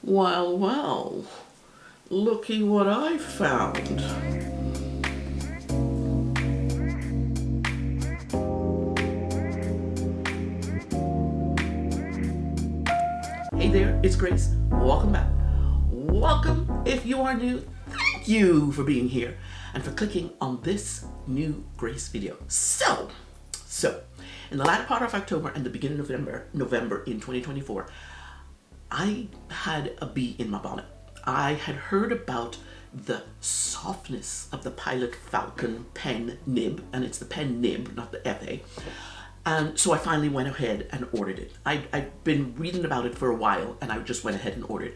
Well, well, looky what I found. Hey there, it's Grace. Welcome back. Welcome if you are new. Thank you for being here and for clicking on this new Grace video. So, in the latter part of October and the beginning of November in 2024, I had a bee in my bonnet. I had heard about the softness of the Pilot Falcon pen nib, and it's the pen nib, not the FA. And so I finally went ahead and ordered it. I'd been reading about it for a while, and I just went ahead and ordered.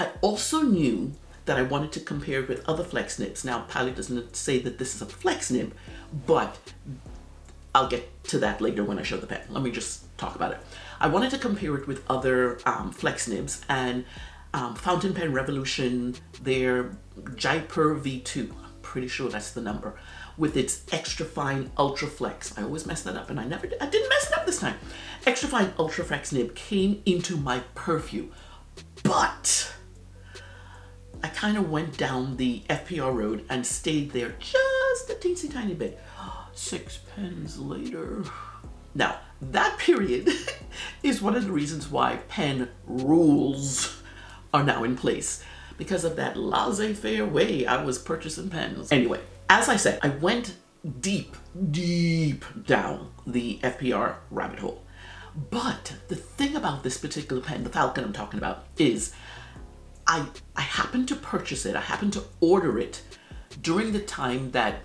I also knew that I wanted to compare it with other flex nibs. Now, Pilot doesn't say that this is a flex nib, but I'll get to that later when I show the pen. Let me just talk about it. I wanted to compare it with other flex nibs, and Fountain Pen Revolution, their Jaipur V2, I'm pretty sure that's the number, with its extra fine ultra flex. I always mess that up, and I didn't mess it up this time. Extra fine ultra flex nib came into my purview, but I kind of went down the FPR road and stayed there just a teensy tiny bit. 6 pens later. Now, that period is one of the reasons why pen rules are now in place, because of that laissez-faire way I was purchasing pens. Anyway, as I said, I went deep down the FPR rabbit hole. But the thing about this particular pen, the Falcon I'm talking about, is I happened to purchase it, I happened to order it during the time that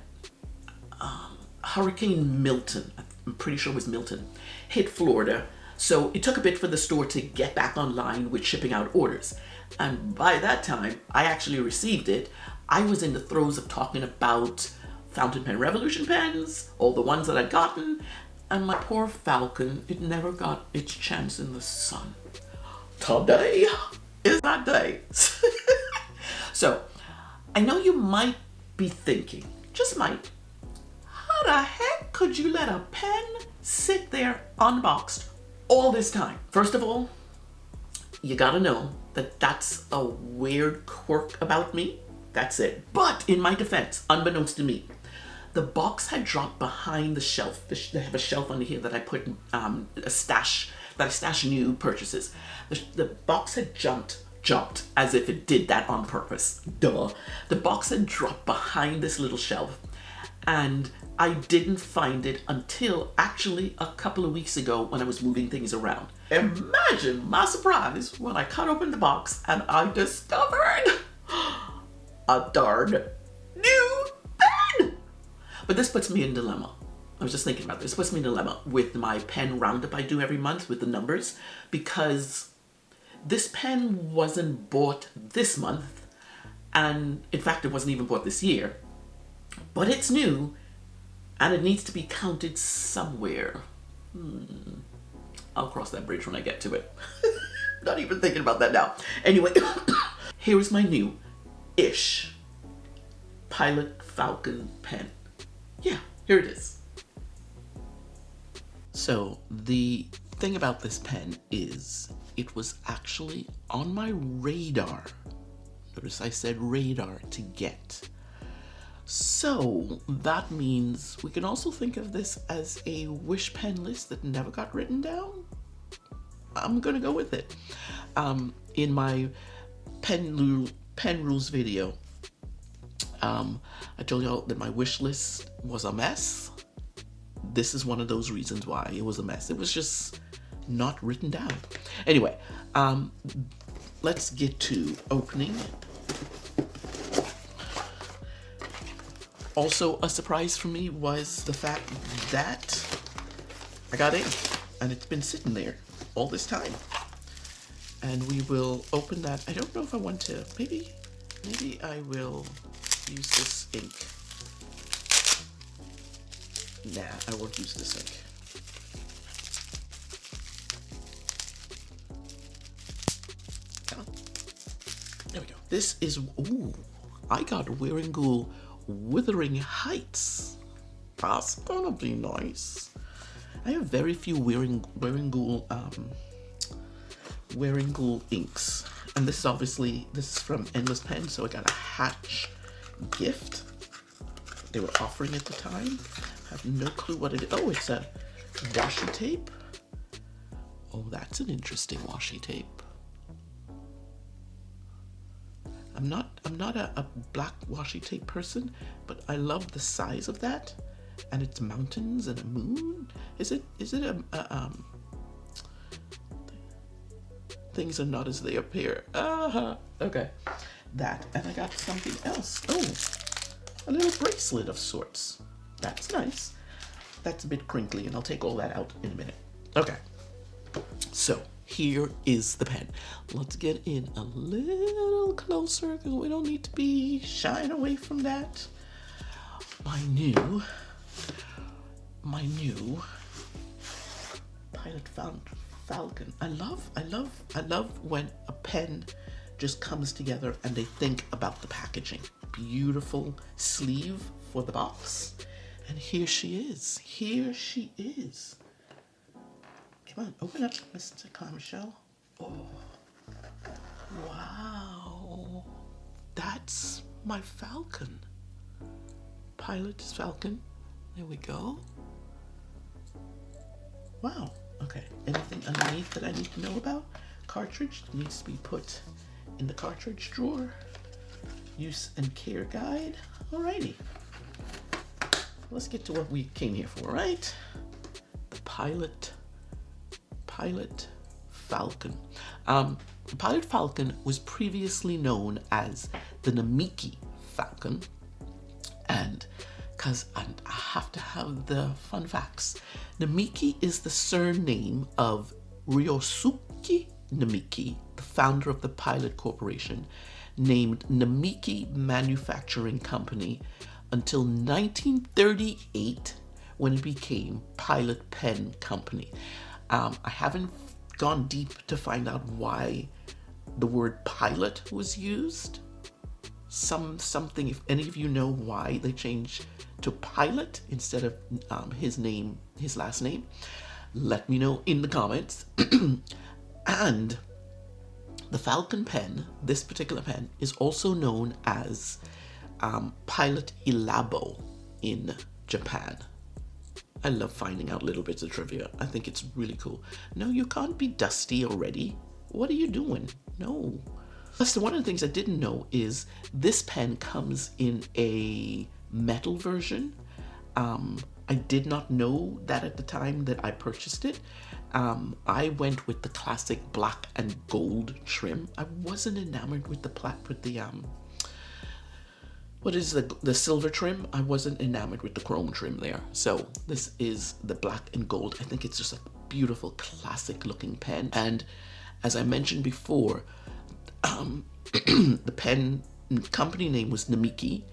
Hurricane Milton, I'm pretty sure it was Milton, hit Florida. So it took a bit for the store to get back online with shipping out orders. And by that time, I actually received it. I was in the throes of talking about Fountain Pen Revolution pens, all the ones that I'd gotten, and my poor Falcon, it never got its chance in the sun. Today is that day. So, I know you might be thinking, just might, how the heck could you let a pen sit there unboxed all this time? First of all, you gotta know that that's a weird quirk about me. That's it. But in my defense, unbeknownst to me, the box had dropped behind the shelf. They have a shelf under here that I put a stash, that I stash new purchases. The box had jumped as if it did that on purpose. Duh. The box had dropped behind this little shelf, and I didn't find it until actually a couple of weeks ago when I was moving things around. Imagine my surprise when I cut open the box and I discovered a darn new pen! But this puts me in a dilemma. I was just thinking about this. This puts me in a dilemma with my pen roundup I do every month with the numbers, because this pen wasn't bought this month, and in fact it wasn't even bought this year, but it's new and it needs to be counted somewhere. I'll cross that bridge when I get to it. Not even thinking about that now. Anyway, here is my new-ish Pilot Falcon pen. Yeah, here it is. So the thing about this pen is it was actually on my radar. Notice I said radar to get. So that means we can also think of this as a wish pen list that never got written down. I'm gonna go with it. In my pen rules video, I told y'all that my wish list was a mess. This is one of those reasons why it was a mess. It was just not written down. Anyway, let's get to opening. Also, a surprise for me was the fact that I got ink, and it's been sitting there all this time. And we will open that. I don't know if I want to. Maybe I will use this ink. Nah, I won't use this ink. Come on. There we go. This is, ooh, I got Wearing Wuthering Heights. That's gonna be nice. I have very few Wearing Ghoul inks, And this is obviously, this is from Endless Pen, so I got a Hatch gift. They were offering at the time. I have no clue what it is. Oh, it's a washi tape. Oh, that's an interesting washi tape. I'm not a black washi tape person, but I love the size of that, and it's mountains and a moon. Is it a things are not as they appear. Okay, that, and I got something else. Oh, a little bracelet of sorts. That's nice. That's a bit crinkly, and I'll take all that out in a minute. Okay, so here is the pen. Let's get in a little closer because we don't need to be shying away from that. My new Pilot Falcon. I love when a pen just comes together and they think about the packaging. Beautiful sleeve for the box. And here she is. Here she is. Come on, open up, Mr. Clamshell. Oh, wow. That's my Falcon. Pilot Falcon. There we go. Wow. Okay, anything underneath that I need to know about? Cartridge needs to be put in the cartridge drawer. Use and care guide. Alrighty. Let's get to what we came here for, right? The Pilot Falcon. Pilot Falcon was previously known as the Namiki Falcon, and because I have to have the fun facts. Namiki is the surname of Ryosuke Namiki, the founder of the Pilot Corporation, named Namiki Manufacturing Company until 1938 when it became Pilot Pen Company. I haven't gone deep to find out why the word pilot was used. Something, if any of you know why they changed to Pilot instead of his last name, let me know in the comments. And the Falcon pen, this particular pen, is also known as Pilot Elabo in Japan. I love finding out little bits of trivia. I think it's really cool. No, you can't be dusty already. What are you doing? No. Plus, one of the things I didn't know is this pen comes in a metal version. I did not know that at the time that I purchased it. I went with the classic black and gold trim. I wasn't enamored with the what is the silver trim? I wasn't enamored with the chrome trim there. So this is the black and gold. I think it's just a beautiful classic looking pen. And as I mentioned before, the pen company name was Namiki,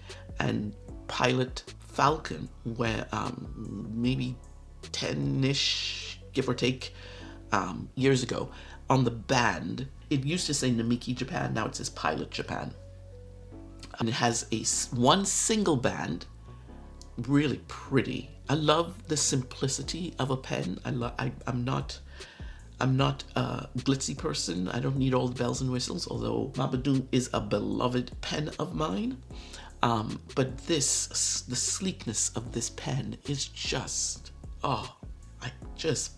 and Pilot Falcon, where maybe 10-ish, give or take, years ago, on the band, it used to say Namiki Japan, now it says Pilot Japan. And it has one single band, really pretty. I love the simplicity of a pen. I'm not a glitzy person. I don't need all the bells and whistles, although Mabadoo is a beloved pen of mine. But the sleekness of this pen is just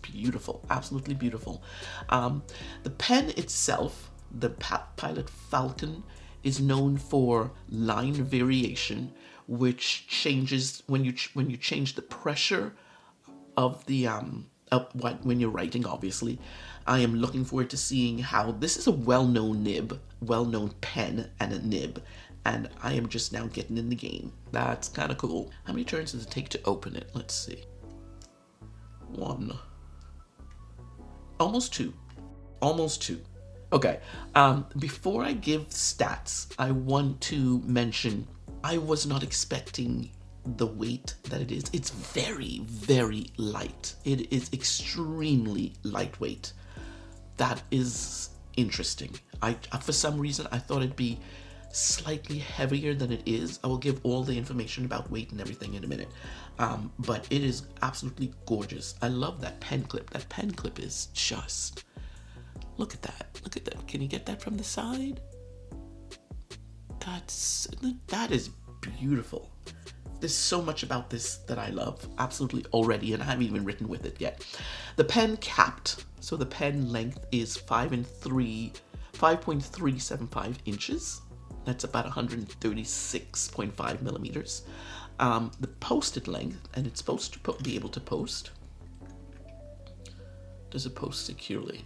beautiful, absolutely beautiful. The pen itself, the Pilot Falcon, is known for line variation, which changes when you change the pressure of the when you're writing. Obviously, I am looking forward to seeing how this is a well-known pen and a nib, and I am just now getting in the game. That's kind of cool. How many turns does it take to open it? Let's see. 1. Almost 2. Okay, before I give stats, I want to mention I was not expecting the weight that it is. It's very, very light. It is extremely lightweight. That is interesting. For some reason, I thought it'd be slightly heavier than it is. I will give all the information about weight and everything in a minute. But it is absolutely gorgeous. I love that pen clip. That pen clip is just Look at that. Look at that. Can you get that from the side? That is beautiful. There's so much about this that I love absolutely already, and I haven't even written with it yet. The pen capped, so the pen length is 5.375 inches. That's about 136.5 millimeters. The posted length, and it's supposed to be able to post. Does it post securely?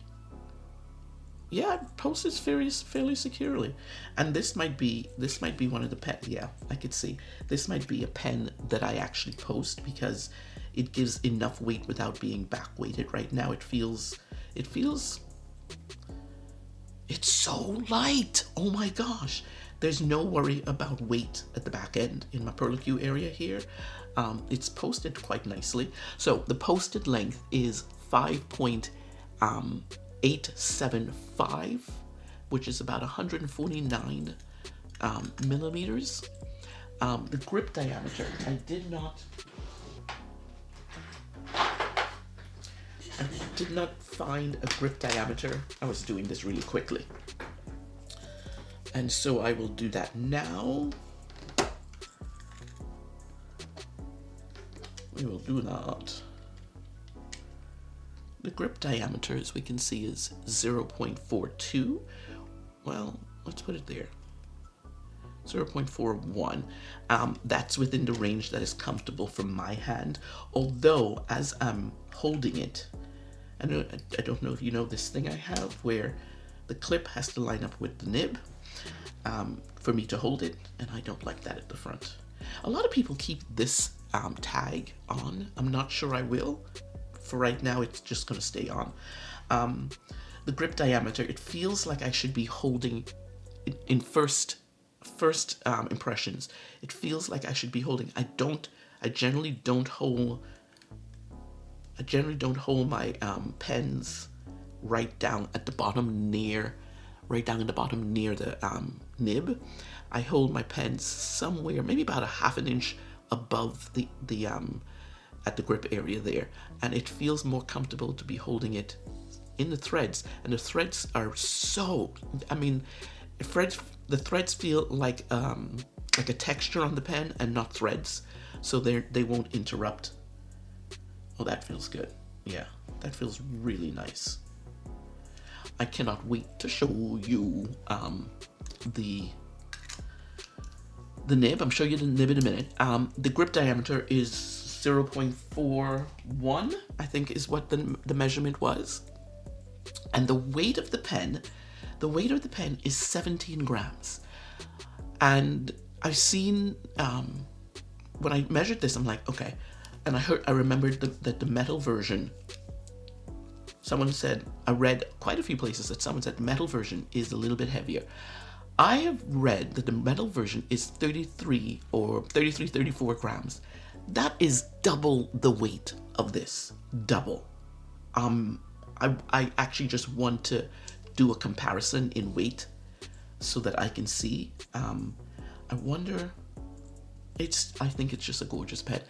Yeah, it posts fairly securely. And this might be one of the pen. Yeah, I could see this might be a pen that I actually post because it gives enough weight without being back weighted. Right now it's so light. Oh my gosh. There's no worry about weight at the back end in my perlicue area here. It's posted quite nicely. So the posted length is 5.875, which is about 149 millimeters. The grip diameter, I did not find a grip diameter. I was doing this really quickly. And so I will do that now. We will do that. The grip diameter, as we can see, is 0.42. Well, let's put it there. 0.41. That's within the range that is comfortable for my hand. Although, as I'm holding it, I don't know if you know this thing I have where the clip has to line up with the nib for me to hold it, and I don't like that at the front. A lot of people keep this tag on. I'm not sure I will. For right now, it's just going to stay on. The grip diameter, it feels like I should be holding, in first impressions, it feels like I should be holding. I generally don't hold my pens right down at the bottom near the nib. I hold my pens somewhere, maybe about a half an inch above the at the grip area there, and it feels more comfortable to be holding it in the threads. And the threads are so, the threads feel like a texture on the pen and not threads, so they won't interrupt. Oh, that feels good. Yeah, that feels really nice. I cannot wait to show you the nib. I'm showing you the nib in a minute. The grip diameter is 0.41, I think is what the measurement was. And the weight of the pen is 17 grams. And I've seen, when I measured this, I'm like, okay. And I remembered that the metal version, someone said, I read quite a few places that someone said metal version is a little bit heavier. I have read that the metal version is 34 grams. That is double the weight of this. Double. I actually just want to do a comparison in weight so that I can see. I wonder. I think it's just a gorgeous pen.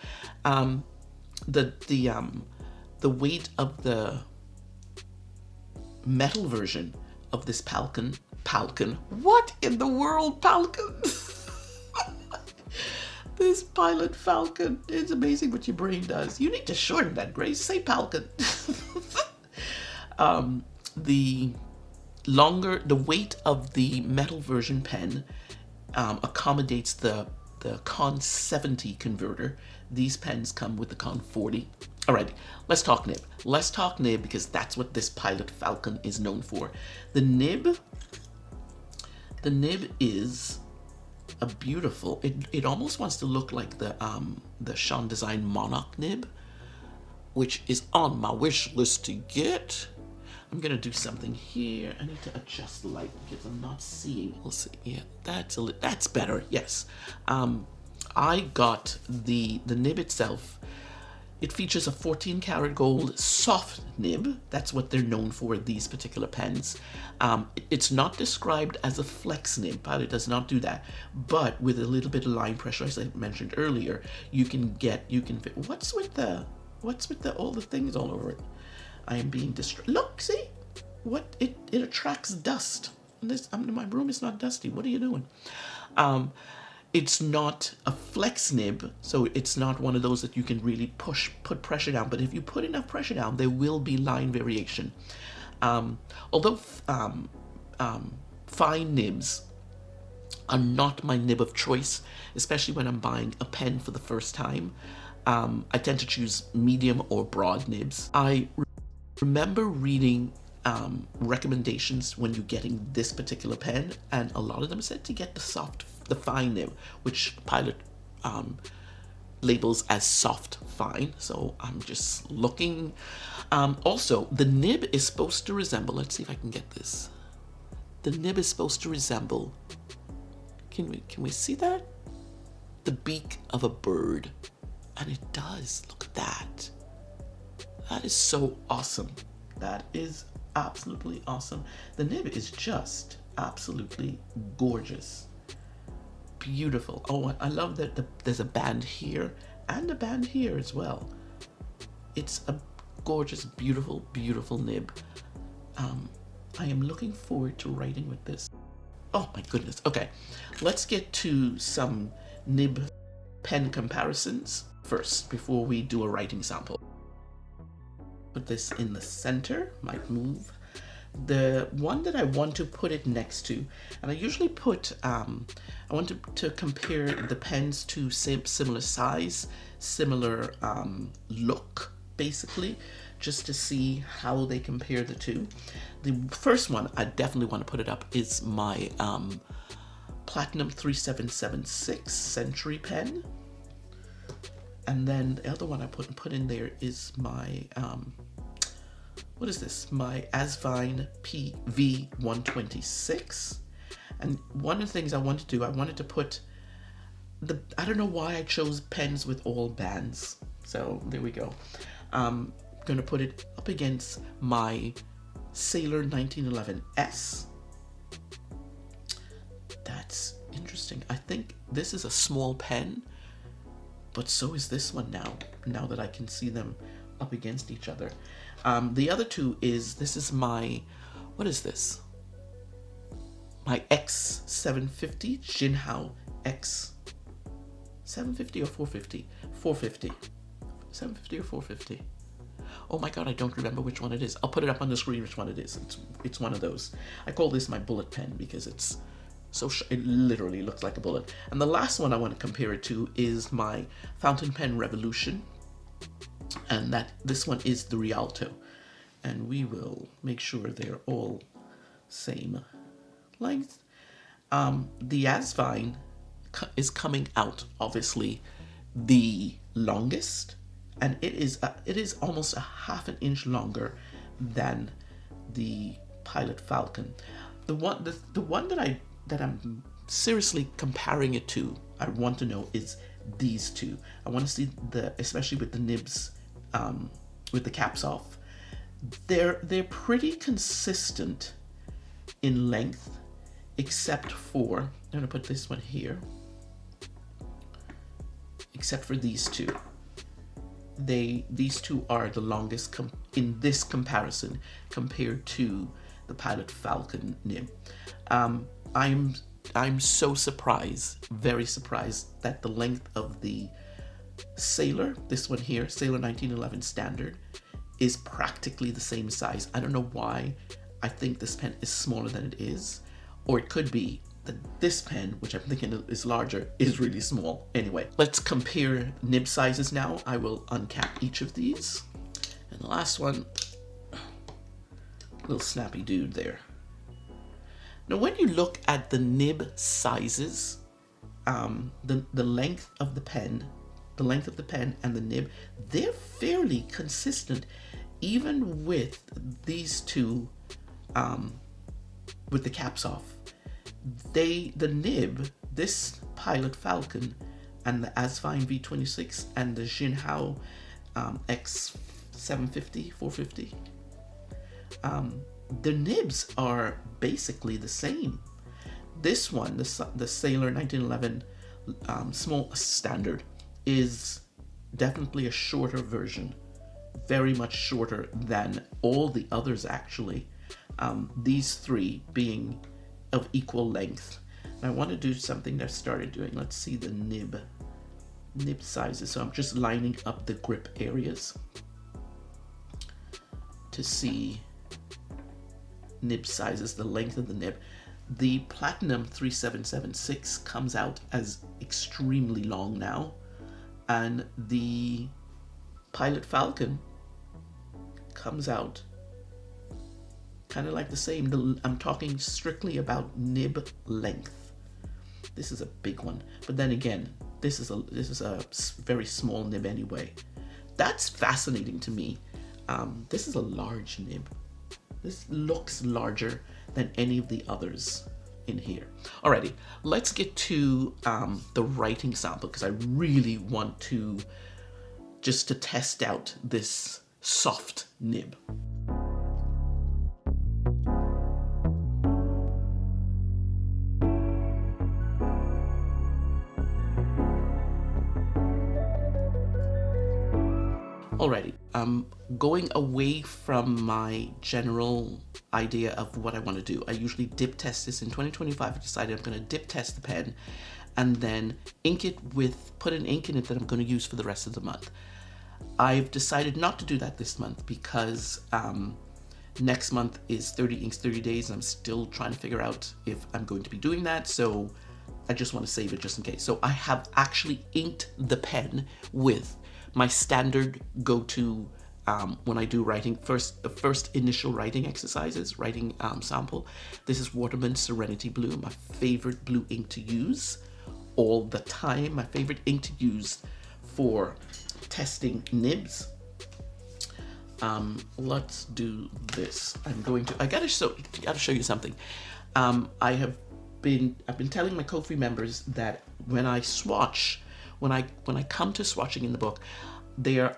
The weight of the metal version of this Falcon. What in the world, Falcon? This Pilot Falcon. It's amazing what your brain does. You need to shorten that, Grace. Say Falcon. The weight of the metal version pen accommodates the Con 70 converter. These pens come with the Con 40. Alright, let's talk nib. Let's talk nib because that's what this Pilot Falcon is known for. The nib is a beautiful, it almost wants to look like the Sean Design Monarch nib, which is on my wish list to get. I'm gonna do something here. I need to adjust the light because I'm not seeing. We'll see. Yeah, that's better. Yes. I got the nib itself. It features a 14 karat gold soft nib. That's what they're known for, these particular pens. It's not described as a flex nib. Pilot does not do that. But with a little bit of line pressure, as I mentioned earlier, you can fit. What's with all the things all over it? I am being distracted. Look, see? it attracts dust. My room is not dusty. What are you doing? It's not a flex nib, so it's not one of those that you can really put pressure down. But if you put enough pressure down, there will be line variation. Although fine nibs are not my nib of choice, especially when I'm buying a pen for the first time. I tend to choose medium or broad nibs. I remember reading recommendations when you're getting this particular pen, and a lot of them said to get the fine nib, which Pilot labels as soft fine. So I'm just looking. Also, the nib is supposed to resemble, let's see if I can get this. The nib is supposed to resemble, can we see that? The beak of a bird. And it does. Look at that. That is so awesome. That is absolutely awesome. The nib is just absolutely gorgeous. Beautiful. Oh, I love that there's a band here and a band here as well. It's a gorgeous, beautiful, beautiful nib. I am looking forward to writing with this. Oh my goodness. Okay, let's get to some nib pen comparisons first before we do a writing sample. Put this in the center, might move. The one that I want to put it next to, and I usually put, I want to compare the pens to similar size, similar look, basically, just to see how they compare the two. The first one I definitely want to put it up is my Platinum 3776 Century pen. And then the other one I put in there is my, what is this? My Asvine PV126. And one of the things I wanted to do, I wanted to put I don't know why I chose pens with all bands. So there we go. I'm gonna put it up against my Sailor 1911S. That's interesting. I think this is a small pen, but so is this one now that I can see them up against each other. The other two this is my, what is this? My X750, Jinhao X750 or 450? 450. 750 or 450? Oh my god, I don't remember which one it is. I'll put it up on the screen which one it is. It's one of those. I call this my bullet pen because it's so it literally looks like a bullet. And the last one I want to compare it to is my Fountain Pen Revolution. And this one is the Rialto. And we will make sure they're all same length. The Asvine is coming out, obviously, the longest, and it is almost a half an inch longer than the Pilot Falcon. The one that I'm seriously comparing it to, I want to know, is these two. I want to see especially with the nibs, with the caps off. They're pretty consistent in length, except for, I'm gonna put this one here, except for these two. These two are the longest in this comparison compared to the Pilot Falcon nib. I'm so surprised, very surprised, that the length of the Sailor, this one here, Sailor 1911 Standard, is practically the same size. I don't know why I think this pen is smaller than it is, or it could be that this pen, which I'm thinking is larger, is really small. Anyway, let's compare nib sizes now. I will uncap each of these. And the last one, little snappy dude there. Now, when you look at the nib sizes, the length of the pen, and the nib, they're fairly consistent, even with these two, with the caps off. The nib, this Pilot Falcon and the Asvine V26 and the Jinhao X750, 450, the nibs are basically the same. This one, the Sailor 1911 small standard, is definitely a shorter version, very much shorter than all the others actually. these three being of equal length. And I want to do something that I started doing. Let's see the nib sizes. So I'm just lining up the grip areas to see nib sizes, the length of the nib. The Platinum 3776 comes out as extremely long now, and the Pilot Falcon comes out kind of like the same. I'm talking strictly about nib length. This is a big one, but then again, this is a very small nib anyway. That's fascinating to me. This is a large nib. This looks larger than any of the others in here. Alrighty, let's get to the writing sample, because I really want to just to test out this soft nib. Alrighty, going away from my general idea of what I want to do. I usually dip test this. In 2025, I decided I'm going to dip test the pen and then ink it put an ink in it that I'm going to use for the rest of the month. I've decided not to do that this month because next month is 30 inks, 30 days, and I'm still trying to figure out if I'm going to be doing that. So I just want to save it just in case. So I have actually inked the pen with my standard go-to when I do writing, first initial writing exercises, writing sample. This is Waterman Serenity Blue, my favorite blue ink to use all the time, my favorite ink to use for testing nibs. Let's do this. I gotta show you something. I've been telling my Ko-fi members that when I swatch, when I come to swatching in the book,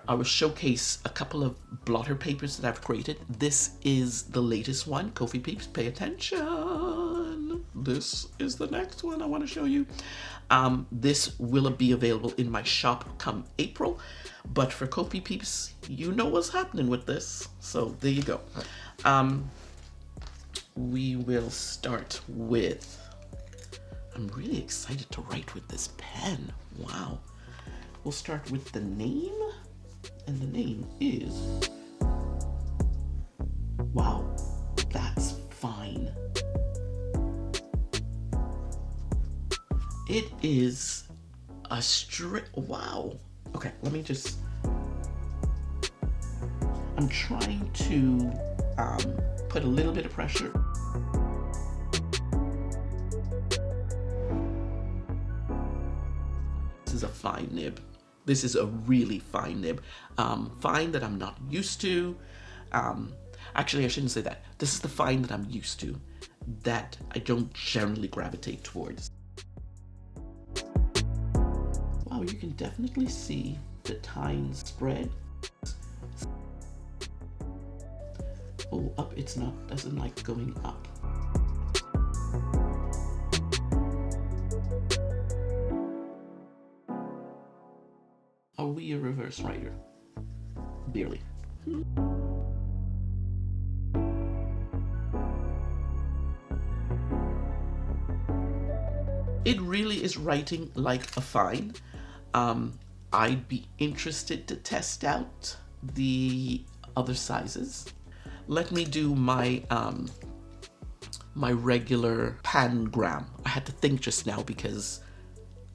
I will showcase a couple of blotter papers that I've created. This is the latest one. Ko-fi peeps, pay attention. This is the next one I want to show you. This will be available in my shop come April, but for Ko-fi peeps, you know what's happening with this. So there you go. We will start with, I'm really excited to write with this pen. Wow. We'll start with the name, and the name is, wow, that's fine. It is a wow. Okay, let me just, I'm trying to put a little bit of pressure. This is a fine nib. This is a really fine nib. Fine that I'm not used to. Actually, I shouldn't say that. This is the fine that I'm used to, that I don't generally gravitate towards. Wow, you can definitely see the tine spread. Oh, up it's not, doesn't like going up. Are we a reverse writer? Barely. It really is writing like a fine. I'd be interested to test out the other sizes. Let me do my my regular pangram. I had to think just now because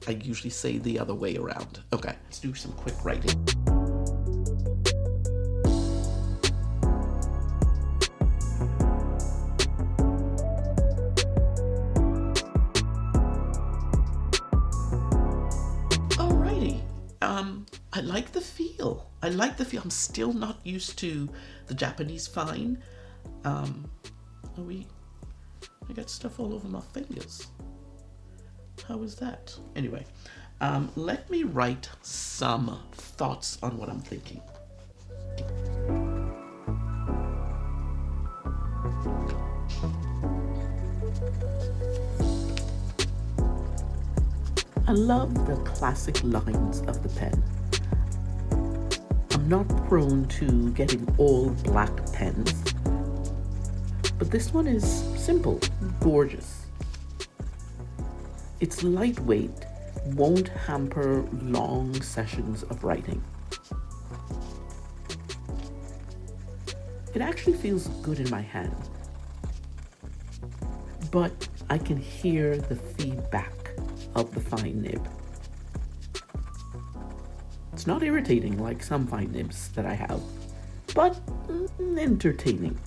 I usually say the other way around. Okay, let's do some quick writing. Alrighty, I like the feel. I'm still not used to the Japanese fine. I got stuff all over my fingers. How is that? Anyway, let me write some thoughts on what I'm thinking. I love the classic lines of the pen. I'm not prone to getting all black pens, But this one is simple, gorgeous. It's lightweight, won't hamper long sessions of writing. It actually feels good in my hand, but I can hear the feedback of the fine nib. It's not irritating like some fine nibs that I have, but entertaining.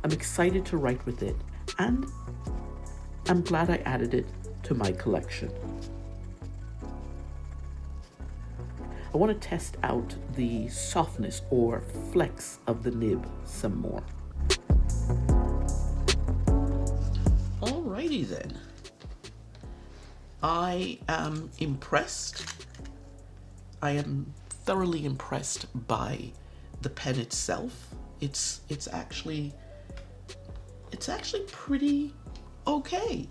I'm excited to write with it, and I'm glad I added it to my collection. I want to test out the softness or flex of the nib some more. Alrighty then. I am impressed. I am thoroughly impressed by the pen itself. It's actually pretty okay.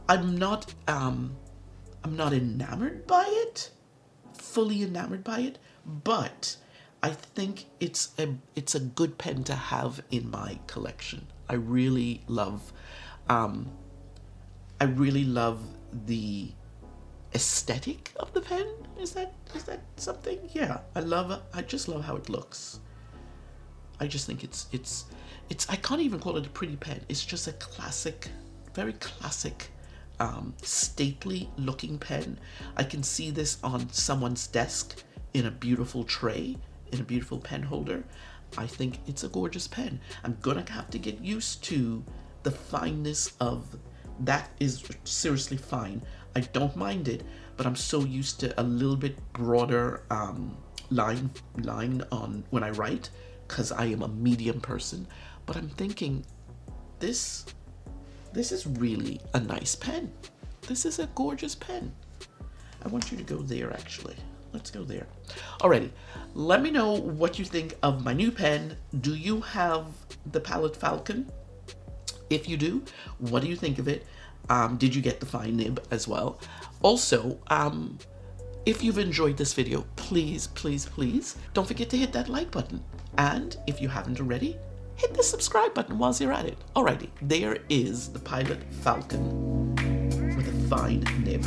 I'm not enamored by it, fully enamored by it, but I think it's a good pen to have in my collection. I really love the aesthetic of the pen. Is that something? Yeah, I just love how it looks. I just think it's I can't even call it a pretty pen. It's just a classic, very classic, stately looking pen. I can see this on someone's desk in a beautiful tray, in a beautiful pen holder. I think it's a gorgeous pen. I'm gonna have to get used to the fineness of that. Is seriously fine. I don't mind it, but I'm so used to a little bit broader line on when I write, because I am a medium person. But I'm thinking this is really a nice pen. This is a gorgeous pen. I want you to go there, actually. Let's go there. Alrighty, let me know what you think of my new pen. Do you have the palette Falcon? If you do, what do you think of it? Did you get the fine nib as well? Also, if you've enjoyed this video, please, please, please don't forget to hit that like button. And if you haven't already, hit the subscribe button while you're at it. Alrighty, there is the Pilot Falcon with a fine nib.